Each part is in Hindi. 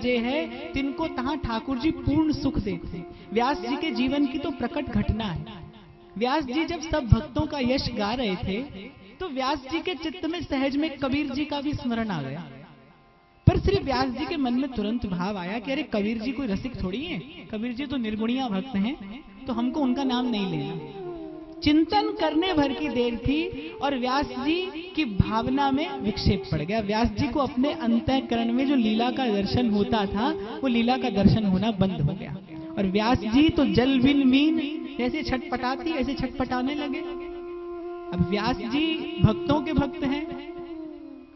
भजे है तिनको तहां ठाकुर जी पूर्ण सुख देते। व्यास जी के जीवन की तो प्रकट घटना है। व्यास जी जब सब भक्तों का यश गा रहे थे तो व्यास जी के चित्त में सहज में कबीर जी का भी स्मरण आ गया। पर श्री व्यास जी के मन में तुरंत भाव आया कि अरे कबीर जी कोई रसिक थोड़ी है, कबीर जी तो निर्गुणिया भक्त हैं, तो हमको उनका नाम नहीं लेना। चिंतन करने भर की देर थी और व्यास जी की भावना में विक्षेप पड़ गया। व्यास जी को अपने अंतःकरण में जो लीला का दर्शन होता था वो लीला का दर्शन होना बंद हो गया और व्यास जी तो जल बिन मीन जैसे छटपटाती ऐसे छटपटाने लगे। अब व्यास जी भक्तों के भक्त हैं,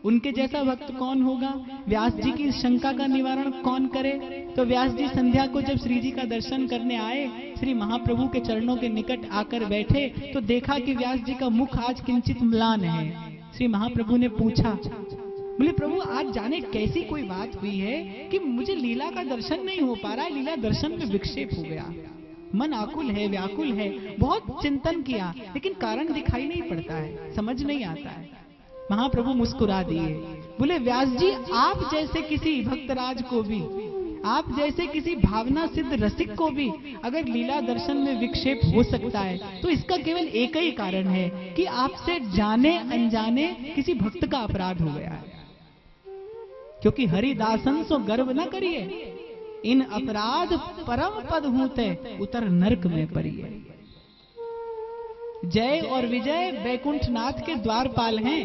उनके जैसा भक्त कौन होगा? व्यास जी की शंका का निवारण कौन करे? तो व्यास जी संध्या को जब श्री जी का दर्शन करने आए, श्री महाप्रभु के चरणों के निकट आकर बैठे तो देखा कि व्यास जी का मुख आज किंचित म्लान है। श्री महाप्रभु ने पूछा, बोले प्रभु आज जाने कैसी कोई बात हुई है कि मुझे लीला का दर्शन नहीं हो पा रहा है, लीला दर्शन में विक्षेप हो गया, मन आकुल है, व्याकुल है, बहुत चिंतन किया लेकिन कारण दिखाई नहीं पड़ता है, समझ नहीं आता है। महाप्रभु मुस्कुरा दिए, बोले व्यास जी आप जैसे किसी भक्तराज को भी, आप जैसे किसी भावना सिद्ध रसिक को भी अगर लीला दर्शन में विक्षेप हो सकता है तो इसका केवल एक ही कारण है कि आपसे जाने अनजाने किसी भक्त का अपराध हो गया है। क्योंकि हरिदासन सो गर्व न करिए, इन अपराध परम पद होते उतर नरक में परिए। जय और विजय बैकुंठनाथ के द्वारपाल हैं,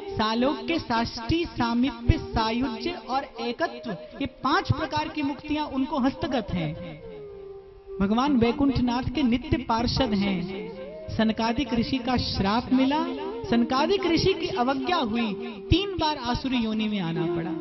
सालोक के साष्टी, सामीप्य, सायुज्य और एकत्व, ये 5 प्रकार की मुक्तियां उनको हस्तगत हैं। भगवान बैकुंठनाथ के नित्य पार्षद हैं। सनकादिक ऋषि का श्राप मिला, सनकादिक ऋषि की अवज्ञा हुई, 3 बार आसुरी योनि में आना पड़ा।